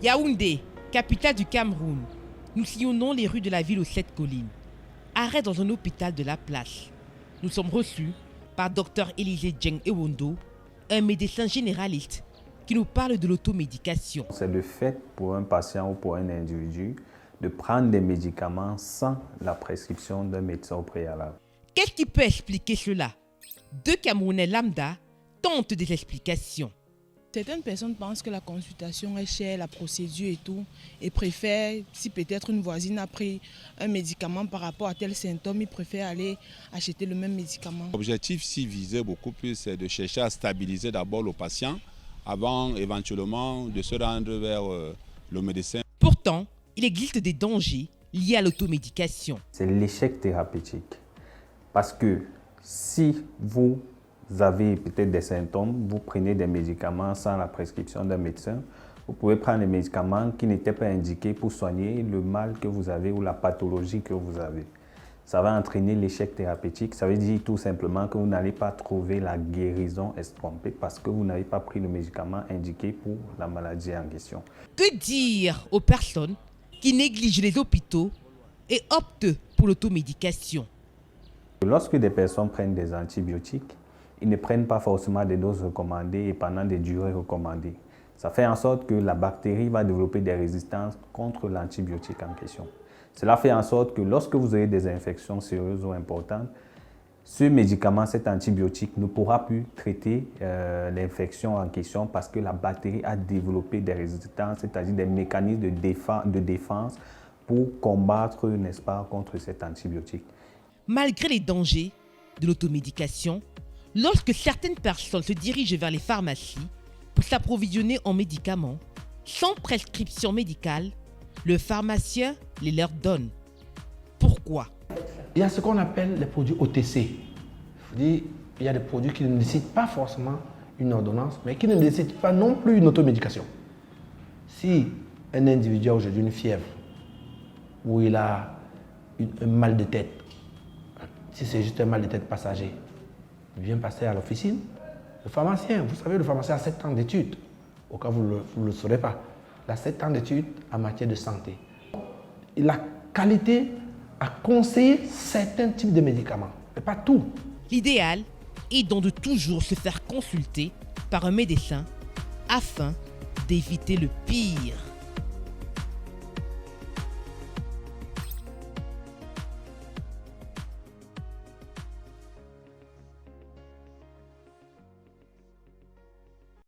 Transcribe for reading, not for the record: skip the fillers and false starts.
Yaoundé, capitale du Cameroun. Nous sillonnons les rues de la ville aux 7 collines. Arrêt dans un hôpital de la place. Nous sommes reçus par Dr Élisée Djeng Ewondo, un médecin généraliste qui nous parle de l'automédication. C'est le fait pour un patient ou pour un individu de prendre des médicaments sans la prescription d'un médecin au préalable. Qu'est-ce qui peut expliquer cela? Deux Camerounais lambda tentent des explications. Certaines personnes pensent que la consultation est chère, la procédure et tout, et préfèrent, si peut-être une voisine a pris un médicament par rapport à tel symptôme, ils préfèrent aller acheter le même médicament. L'objectif ici visé beaucoup plus, c'est de chercher à stabiliser d'abord le patient avant éventuellement de se rendre vers le médecin. Pourtant, il existe des dangers liés à l'automédication. C'est l'échec thérapeutique. Parce que si vous avez peut-être des symptômes, vous prenez des médicaments sans la prescription d'un médecin, vous pouvez prendre des médicaments qui n'étaient pas indiqués pour soigner le mal que vous avez ou la pathologie que vous avez. Ça va entraîner l'échec thérapeutique. Ça veut dire tout simplement que vous n'allez pas trouver la guérison escomptée parce que vous n'avez pas pris le médicament indiqué pour la maladie en question. Que dire aux personnes qui négligent les hôpitaux et optent pour l'automédication? Lorsque des personnes prennent des antibiotiques, ils ne prennent pas forcément des doses recommandées et pendant des durées recommandées. Ça fait en sorte que la bactérie va développer des résistances contre l'antibiotique en question. Cela fait en sorte que lorsque vous avez des infections sérieuses ou importantes, ce médicament, cet antibiotique, ne pourra plus traiter l'infection en question parce que la bactérie a développé des résistances, c'est-à-dire des mécanismes de défense pour combattre, n'est-ce pas, contre cet antibiotique. Malgré les dangers de l'automédication, lorsque certaines personnes se dirigent vers les pharmacies pour s'approvisionner en médicaments sans prescription médicale, le pharmacien les leur donne. Pourquoi? Il y a ce qu'on appelle les produits OTC. Il y a des produits qui ne nécessitent pas forcément une ordonnance, mais qui ne nécessitent pas non plus une automédication. Si un individu a aujourd'hui une fièvre ou il a un mal de tête, si c'est juste un mal de tête passager, il vient passer à l'officine. Le pharmacien, vous savez, le pharmacien a 7 ans d'études. Au cas où vous ne le saurez pas. Il a 7 ans d'études en matière de santé. Il a qualité à conseiller certains types de médicaments, mais pas tout. L'idéal est donc de toujours se faire consulter par un médecin afin d'éviter le pire.